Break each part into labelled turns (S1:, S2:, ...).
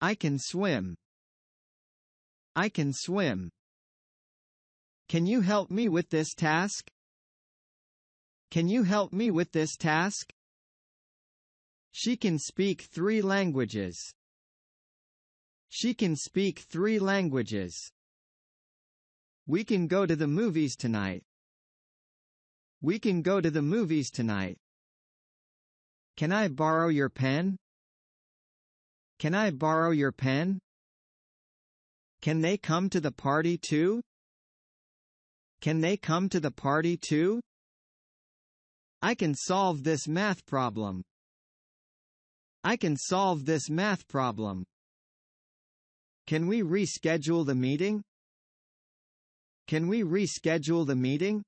S1: I can swim. I can swim. Can you help me with this task? Can you help me with this task? She can speak 3 languages. She can speak 3 languages. We can go to the movies tonight. We can go to the movies tonight. Can I borrow your pen? Can I borrow your pen? Can they come to the party too? Can they come to the party too? I can solve this math problem. I can solve this math problem. Can we reschedule the meeting? Can we reschedule the meeting?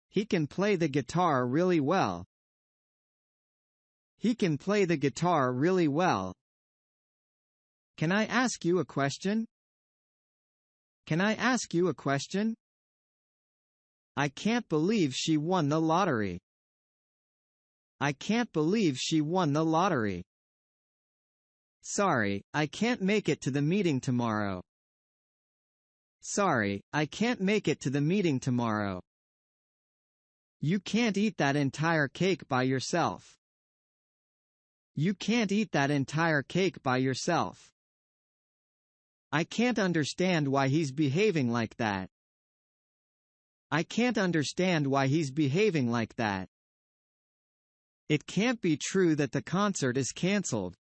S1: He can play the guitar really well. He can play the guitar really well. Can I ask you a question? Can I ask you a question? I can't believe she won the lottery. I can't believe she won the lottery. Sorry, I can't make it to the meeting tomorrow. Sorry, I can't make it to the meeting tomorrow. You can't eat that entire cake by yourself. You can't eat that entire cake by yourself. I can't understand why he's behaving like that. I can't understand why he's behaving like that. It can't be true that the concert is cancelled.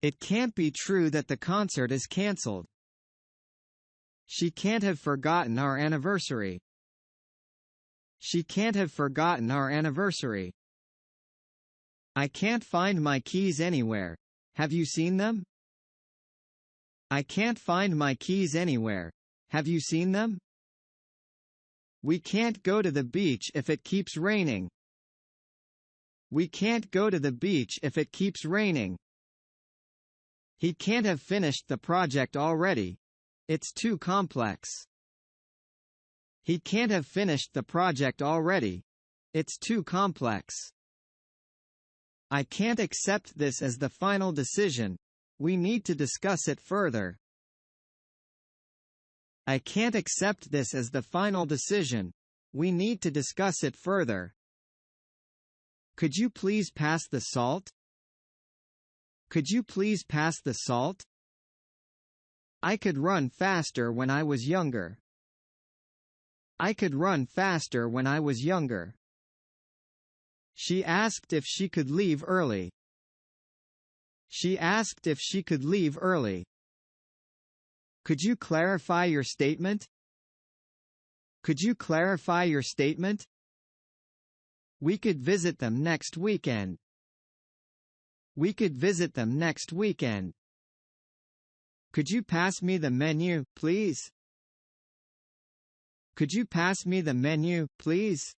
S1: It can't be true that the concert is cancelled. She can't have forgotten our anniversary. She can't have forgotten our anniversary. I can't find my keys anywhere. Have you seen them? I can't find my keys anywhere. Have you seen them? We can't go to the beach if it keeps raining. We can't go to the beach if it keeps raining. He can't have finished the project already. It's too complex. He can't have finished the project already. It's too complex. I can't accept this as the final decision. We need to discuss it further. I can't accept this as the final decision. We need to discuss it further. Could you please pass the salt? Could you please pass the salt? I could run faster when I was younger. I could run faster when I was younger. She asked if she could leave early. She asked if she could leave early. Could you clarify your statement? Could you clarify your statement? We could visit them next weekend. We could visit them next weekend. Could you pass me the menu, please? Could you pass me the menu, please?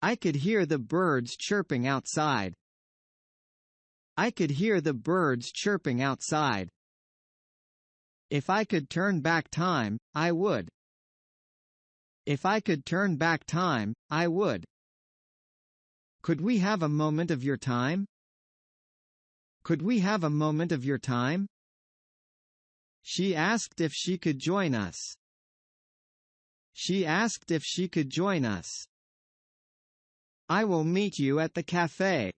S1: I could hear the birds chirping outside. I could hear the birds chirping outside. If I could turn back time, I would. If I could turn back time, I would. Could we have a moment of your time? Could we have a moment of your time? She asked if she could join us. She asked if she could join us. I will meet you at the cafe.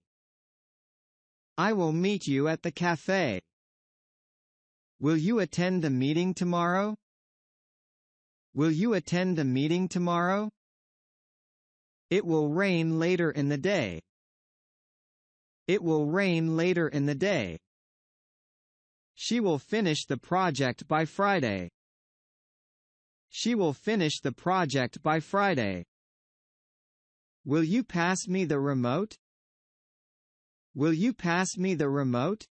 S1: I will meet you at the cafe. Will you attend the meeting tomorrow? Will you attend the meeting tomorrow? It will rain later in the day. It will rain later in the day. She will finish the project by Friday. She will finish the project by Friday. Will you pass me the remote? Will you pass me the remote?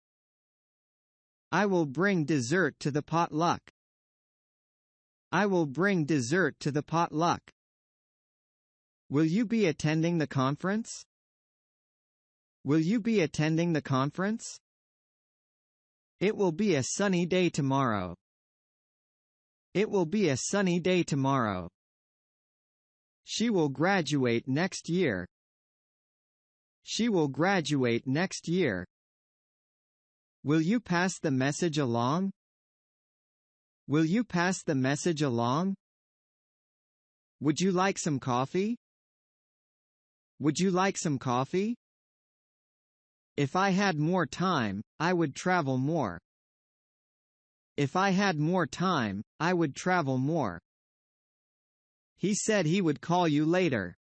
S1: I will bring dessert to the potluck. I will bring dessert to the potluck. Will you be attending the conference? Will you be attending the conference? It will be a sunny day tomorrow. It will be a sunny day tomorrow. She will graduate next year. She will graduate next year. Will you pass the message along? Will you pass the message along? Would you like some coffee? Would you like some coffee? If I had more time, I would travel more. If I had more time, I would travel more. He said he would call you later.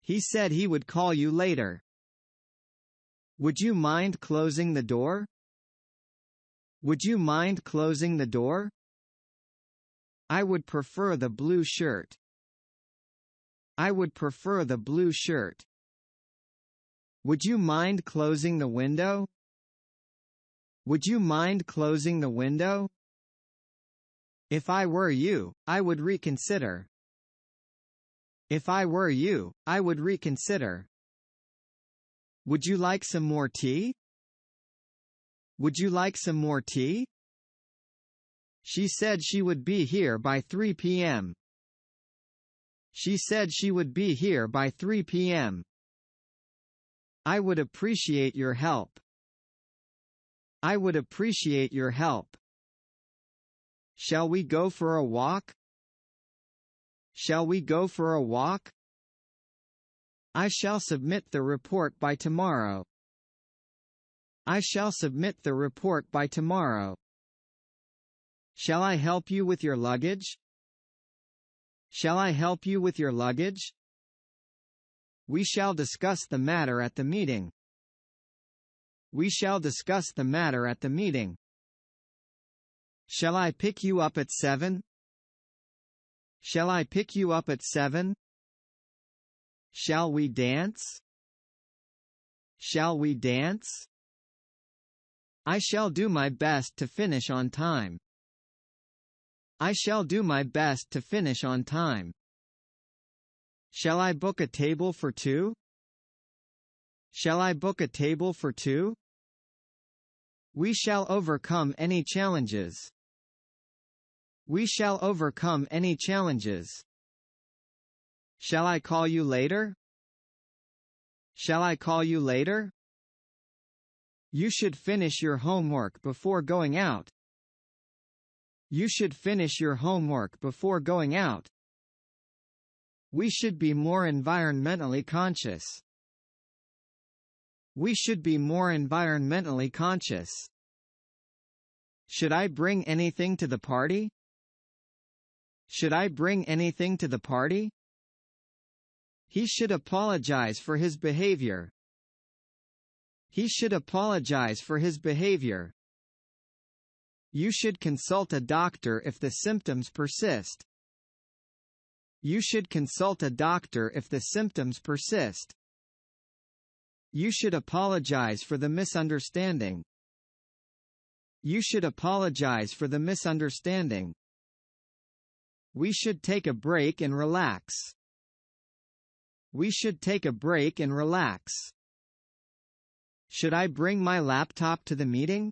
S1: He said he would call you later. Would you mind closing the door? Would you mind closing the door? I would prefer the blue shirt. I would prefer the blue shirt. Would you mind closing the window? Would you mind closing the window? If I were you, I would reconsider. If I were you, I would reconsider. Would you like some more tea? Would you like some more tea? She said she would be here by 3 p.m. She said she would be here by 3 p.m. I would appreciate your help. I would appreciate your help. Shall we go for a walk? Shall we go for a walk? I shall submit the report by tomorrow. I shall submit the report by tomorrow. Shall I help you with your luggage? Shall I help you with your luggage? We shall discuss the matter at the meeting. We shall discuss the matter at the meeting. Shall I pick you up at 7? Shall I pick you up at 7? Shall we dance? Shall we dance? I shall do my best to finish on time. I shall do my best to finish on time. Shall I book a table for 2? Shall I book a table for 2? We shall overcome any challenges. We shall overcome any challenges. Shall I call you later? Shall I call you later? You should finish your homework before going out. You should finish your homework before going out. We should be more environmentally conscious. We should be more environmentally conscious. Should I bring anything to the party? Should I bring anything to the party? He should apologize for his behavior. He should apologize for his behavior. You should consult a doctor if the symptoms persist. You should consult a doctor if the symptoms persist. You should apologize for the misunderstanding. You should apologize for the misunderstanding. We should take a break and relax. We should take a break and relax. Should I bring my laptop to the meeting?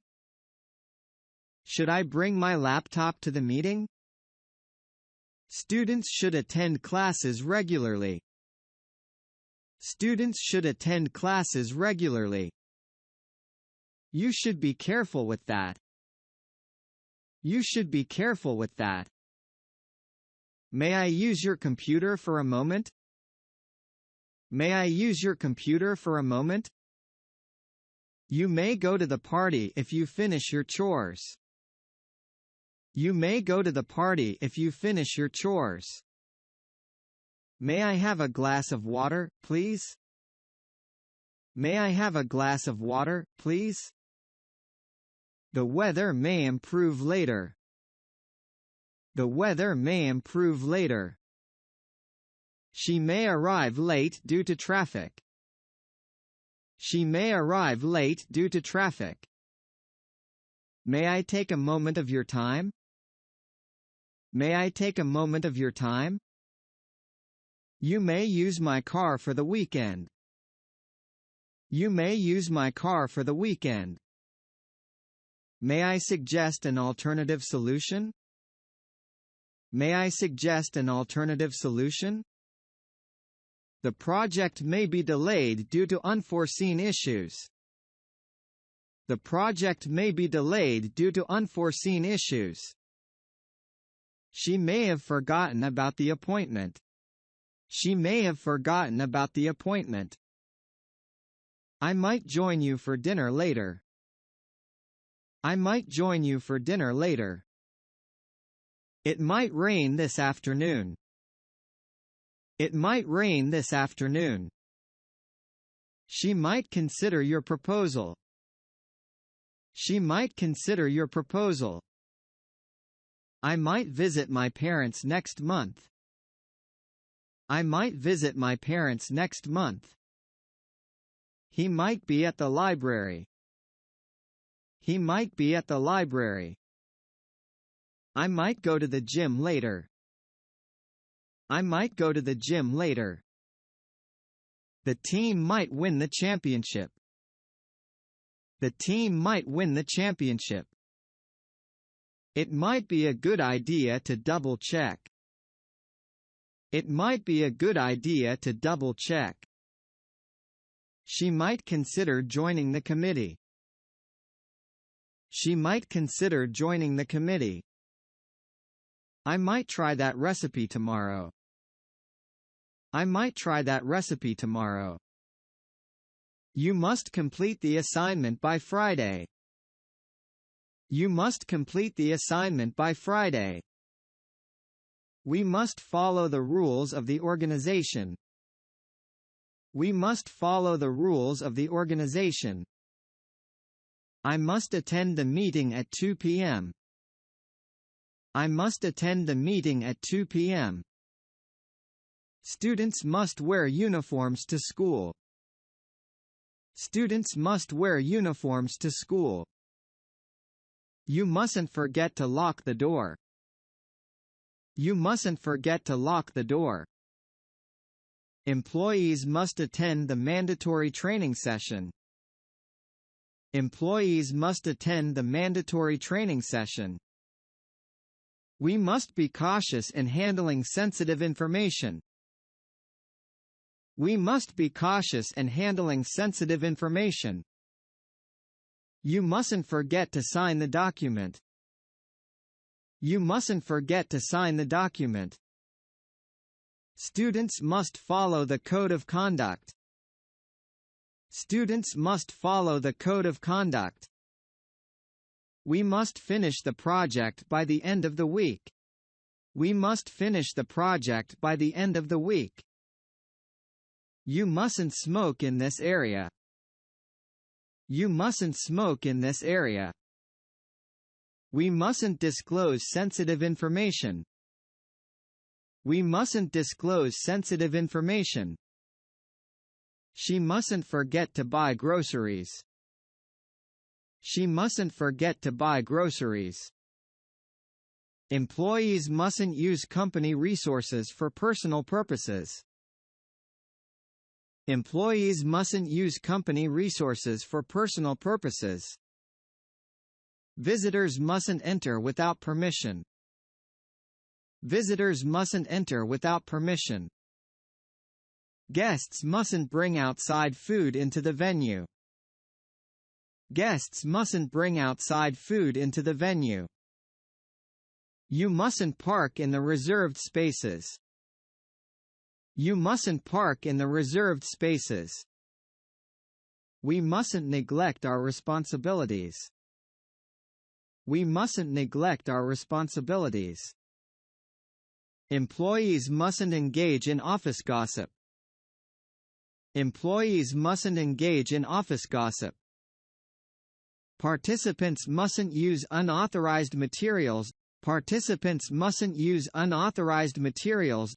S1: Should I bring my laptop to the meeting? Students should attend classes regularly. Students should attend classes regularly. You should be careful with that. You should be careful with that. May I use your computer for a moment? May I use your computer for a moment? You may go to the party if you finish your chores. You may go to the party if you finish your chores. May I have a glass of water, please? May I have a glass of water, please? The weather may improve later. The weather may improve later. She may arrive late due to traffic. She may arrive late due to traffic. May I take a moment of your time? May I take a moment of your time? You may use my car for the weekend. You may use my car for the weekend. May I suggest an alternative solution? May I suggest an alternative solution? The project may be delayed due to unforeseen issues. The project may be delayed due to unforeseen issues. She may have forgotten about the appointment. She may have forgotten about the appointment. I might join you for dinner later. I might join you for dinner later. It might rain this afternoon. It might rain this afternoon. She might consider your proposal. She might consider your proposal. I might visit my parents next month. I might visit my parents next month. He might be at the library. He might be at the library. I might go to the gym later. I might go to the gym later. The team might win the championship. The team might win the championship. It might be a good idea to double-check. It might be a good idea to double-check. She might consider joining the committee. She might consider joining the committee. I might try that recipe tomorrow. I might try that recipe tomorrow. You must complete the assignment by Friday. You must complete the assignment by Friday. We must follow the rules of the organization. We must follow the rules of the organization. I must attend the meeting at 2 p.m. I must attend the meeting at 2 p.m. Students must wear uniforms to school. Students must wear uniforms to school. You mustn't forget to lock the door. You mustn't forget to lock the door. Employees must attend the mandatory training session. Employees must attend the mandatory training session. We must be cautious in handling sensitive information. We must be cautious in handling sensitive information. You mustn't forget to sign the document. You mustn't forget to sign the document. Students must follow the code of conduct. Students must follow the code of conduct. We must finish the project by the end of the week. We must finish the project by the end of the week. You mustn't smoke in this area. You mustn't smoke in this area. We mustn't disclose sensitive information. We mustn't disclose sensitive information. She mustn't forget to buy groceries. She mustn't forget to buy groceries. Employees mustn't use company resources for personal purposes. Employees mustn't use company resources for personal purposes. Visitors mustn't enter without permission. Visitors mustn't enter without permission. Guests mustn't bring outside food into the venue. Guests mustn't bring outside food into the venue. You mustn't park in the reserved spaces. You mustn't park in the reserved spaces. We mustn't neglect our responsibilities. We mustn't neglect our responsibilities. Employees mustn't engage in office gossip. Employees mustn't engage in office gossip. Participants mustn't use unauthorized materials. Participants mustn't use unauthorized materials.